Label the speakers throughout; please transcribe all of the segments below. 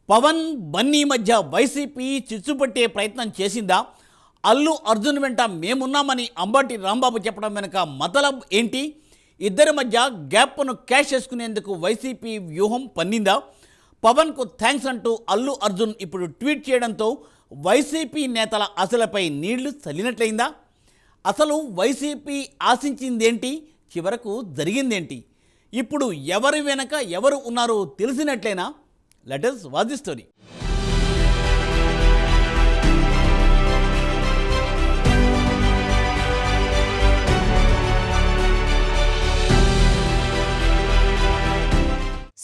Speaker 1: పవన్ బన్నీ మధ్య వైసీపీ చిచ్చుపట్టే ప్రయత్నం చేసిందా? అల్లు అర్జున్ వెంట మేమున్నామని అంబటి రాంబాబు చెప్పడం వెనుక మతలబ్ ఏంటి? ఇద్దరి మధ్య గ్యాప్ను క్యాష్ చేసుకునేందుకు వైసీపీ వ్యూహం పన్నిందా? పవన్కు థ్యాంక్స్ అంటూ అల్లు అర్జున్ ఇప్పుడు ట్వీట్ చేయడంతో వైసీపీ నేతల ఆశలపై నీళ్లు చల్లినట్లయిందా? అసలు వైసీపీ ఆశించిందేంటి? చివరకు జరిగిందేంటి? ఇప్పుడు ఎవరి వెనక ఎవరు ఉన్నారో తెలిసినట్లేనా? Let us watch the story.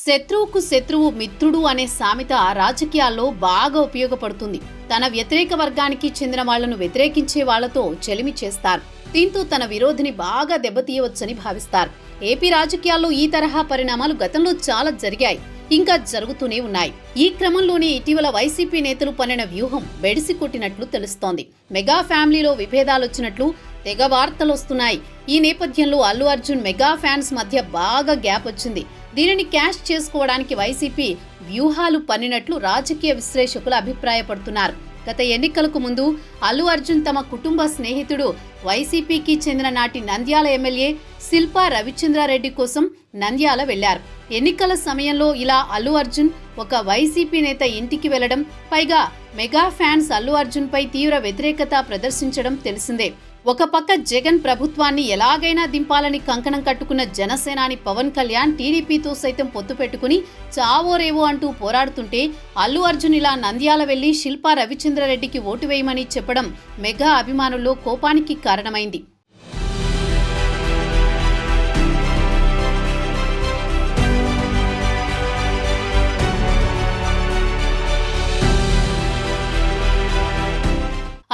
Speaker 2: శత్రువుకు శత్రువు మిత్రుడు అనే సామెత రాజకీయాల్లో బాగా ఉపయోగపడుతుంది. తన వ్యతిరేక వర్గానికి చెందిన వాళ్లను వ్యతిరేకించే వాళ్లతో చెలిమి చేస్తారు. దీంతో తన విరోధిని బాగా దెబ్బతీయవచ్చని భావిస్తారు. ఏపీ రాజకీయాల్లో ఈ తరహా పరిణామాలు గతంలో చాలా జరిగాయి, ఇంకా జరుగుతూనే ఉన్నాయి. ఈ క్రమంలోనే ఇటీవల వైసీపీ నేతలు పన్నిన వ్యూహం బెడిసి కొట్టినట్లు తెలుస్తోంది. మెగా ఫ్యామిలీలో విభేదాలొచ్చినట్లు తెగ వార్తలొస్తున్నాయి. ఈ నేపథ్యంలో అల్లు అర్జున్ మెగా ఫ్యాన్స్ మధ్య బాగా గ్యాప్ వచ్చింది. దీనిని క్యాష్ చేసుకోవడానికి వైసీపీ వ్యూహాలు పన్నినట్లు రాజకీయ విశ్లేషకులు అభిప్రాయపడుతున్నారు. గత ఎన్నికలకు ముందు అల్లు అర్జున్ తమ కుటుంబ స్నేహితుడు వైసీపీకి చెందిన నాటి నంద్యాల ఎమ్మెల్యే శిల్పా రవిచంద్రారెడ్డి కోసం నంద్యాల వెళ్లారు. ఎన్నికల సమయంలో ఇలా అల్లు అర్జున్ ఒక వైసీపీ నేత ఇంటికి వెళ్లడం, పైగా మెగా ఫ్యాన్స్ అల్లు అర్జున్ పై తీవ్ర వ్యతిరేకత ప్రదర్శించడం తెలిసిందే. ఒక పక్క జగన్ ప్రభుత్వాన్ని ఎలాగైనా దింపాలని కంకణం కట్టుకున్న జనసేనాని పవన్ కళ్యాణ్ టీడీపీతో సైతం పొత్తు పెట్టుకుని చావో రేవో అంటూ పోరాడుతుంటే, అల్లు అర్జున్ ఇలా నంద్యాల వెళ్లి శిల్పా రవిచంద్రారెడ్డికి ఓటు వేయమని చెప్పడం మెగా అభిమానుల్లో కోపానికి కారణమైంది.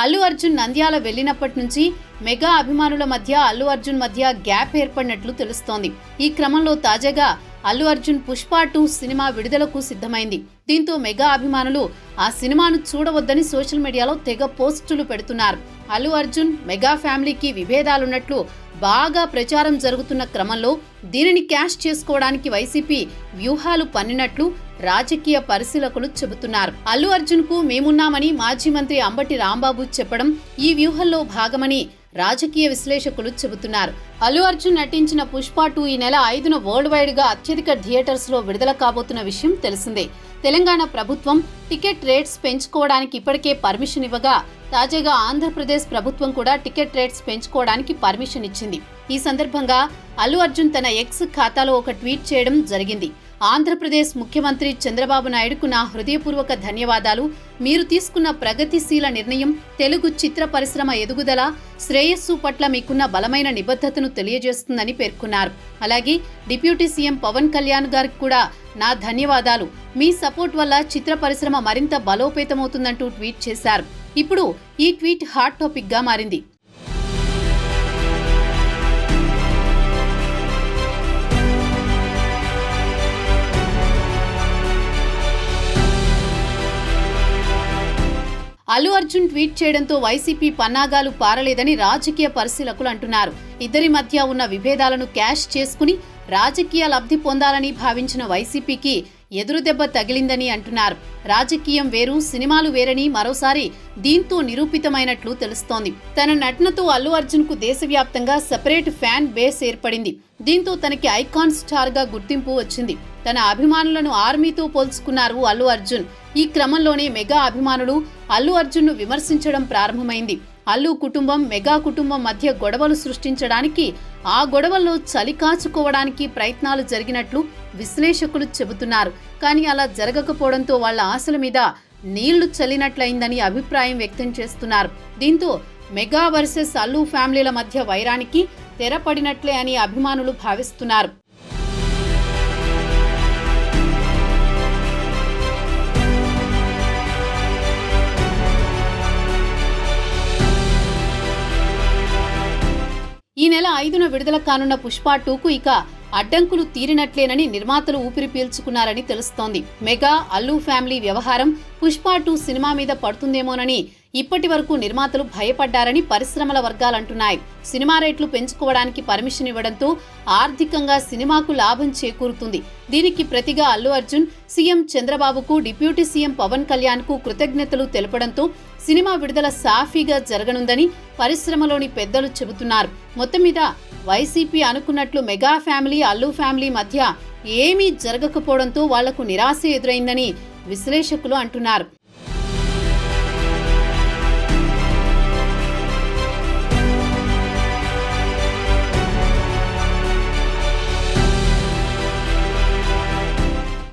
Speaker 2: అల్లు అర్జున్ నంద్యాల వెళ్లినప్పటి నుంచి మెగా అభిమానుల మధ్య అల్లు అర్జున్ మధ్య గ్యాప్ ఏర్పడినట్లు తెలుస్తోంది. ఈ క్రమంలో తాజాగా అల్లు అర్జున్ పుష్ప 2 సినిమా విడుదలకు సిద్ధమైంది. దీంతో మెగా అభిమానులు ఆ సినిమాను చూడవద్దని సోషల్ మీడియాలో తెగ పోస్టులు పెడుతున్నారు. అల్లు అర్జున్ మెగా ఫ్యామిలీకి విభేదాలున్నట్లు బాగా ప్రచారం జరుగుతున్న క్రమంలో దీనిని క్యాష్ చేసుకోవడానికి వైసీపీ వ్యూహాలు పన్నినట్లు రాజకీయ పరిశీలకులు చెబుతున్నారు. అల్లు అర్జున్ కు మేమున్నామని మాజీ మంత్రి అంబటి రాంబాబు చెప్పడం ఈ వ్యూహంలో భాగమని రాజకీయ విశ్లేషకులు చెబుతున్నారు. అల్లు అర్జున్ నటించిన పుష్ప 2 ఈ నెల 5న వరల్డ్ వైడ్ గా అత్యధిక థియేటర్స్ లో విడుదల కాబోతున్న విషయం తెలిసిందే. తెలంగాణ ప్రభుత్వం టికెట్ రేట్స్ పెంచుకోవడానికి ఇప్పటికే పర్మిషన్ ఇవ్వగా, తాజాగా ఆంధ్రప్రదేశ్ ప్రభుత్వం కూడా టికెట్ రేట్స్ పెంచుకోవడానికి పర్మిషన్ ఇచ్చింది. ఈ సందర్భంగా అల్లు అర్జున్ తన ఎక్స్ ఖాతాలో ఒక ట్వీట్ చేయడం జరిగింది. ఆంధ్రప్రదేశ్ ముఖ్యమంత్రి చంద్రబాబు నాయుడుకు నా హృదయపూర్వక ధన్యవాదాలు. మీరు తీసుకున్న ప్రగతిశీల నిర్ణయం తెలుగు చిత్ర పరిశ్రమ ఎదుగుదల, శ్రేయస్సు పట్ల మీకున్న బలమైన నిబద్ధతను తెలియజేస్తుందని పేర్కొన్నారు. అలాగే డిప్యూటీ సీఎం పవన్ కళ్యాణ్ గారికి కూడా నా ధన్యవాదాలు. మీ సపోర్ట్ వల్ల చిత్ర పరిశ్రమ మరింత బలోపేతమవుతుందంటూ ట్వీట్ చేశారు. ఇప్పుడు ఈ ట్వీట్ హాట్ టాపిక్ గా మారింది. అల్లు అర్జున్ ట్వీట్ చేయడంతో వైసీపీ పన్నాగాలు పారలేదని రాజకీయ పరిశీలకులు అంటున్నారు. ఇద్దరి మధ్య ఉన్న విభేదాలను క్యాష్ చేసుకుని రాజకీయ లబ్ధి పొందాలని భావించిన వైసీపీకి ఎదురుదెబ్బ తగిలిందని అంటున్నారు. రాజకీయం వేరు, సినిమాలు వేరని మరోసారి దీంతో నిరూపితమైనట్లు తెలుస్తోంది. తన నటనతో అల్లు అర్జున్ కు దేశవ్యాప్తంగా సెపరేట్ ఫ్యాన్ బేస్ ఏర్పడింది. దీంతో తనకి ఐకాన్ స్టార్ గా గుర్తింపు వచ్చింది. తన అభిమానులను ఆర్మీతో పోల్చుకున్నారు అల్లు అర్జున్. ఈ క్రమంలోనే మెగా అభిమానులు అల్లు అర్జున్ ను విమర్శించడం ప్రారంభమైంది. అల్లు కుటుంబం మెగా కుటుంబం మధ్య గొడవలు సృష్టించడానికి, ఆ గొడవల్లో చలి కాచుకోవడానికి ప్రయత్నాలు జరిగినట్లు విశ్లేషకులు చెబుతున్నారు. కానీ అలా జరగకపోవడంతో వాళ్ల ఆశల మీద నీళ్లు చల్లినట్లయిందని అభిప్రాయం వ్యక్తం చేస్తున్నారు. దీంతో మెగా వర్సెస్ అల్లు ఫ్యామిలీల మధ్య వైరానికి తెరపడినట్లే అని అభిమానులు భావిస్తున్నారు. ఈ నెల 5న విడుదల కానున్న పుష్ప 2కు ఇక అడ్డంకులు తీరినట్లేనని నిర్మాతలు ఊపిరి పీల్చుకున్నారని తెలుస్తోంది. మెగా అల్లు ఫ్యామిలీ వ్యవహారం పుష్ప 2 సినిమా మీద పడుతుందేమోనని ఇప్పటి వరకు నిర్మాతలు భయపడ్డారని పరిశ్రమల వర్గాలంటున్నాయి. సినిమా రేట్లు పెంచుకోవడానికి పర్మిషన్ ఇవ్వడంతో ఆర్థికంగా సినిమాకు లాభం చేకూరుతుంది. దీనికి ప్రతిగా అల్లు అర్జున్ సీఎం చంద్రబాబుకు, డిప్యూటీ సీఎం పవన్ కళ్యాణ్కు కృతజ్ఞతలు తెలపడంతో సినిమా విడుదల సాఫీగా జరగనుందని పరిశ్రమలోని పెద్దలు చెబుతున్నారు. మొత్తం మీద వైసీపీ అనుకున్నట్లు మెగా ఫ్యామిలీ, అల్లు ఫ్యామిలీ మధ్య ఏమీ జరగకపోవడంతో వాళ్లకు నిరాశ ఎదురైందని విశ్లేషకులు అంటున్నారు.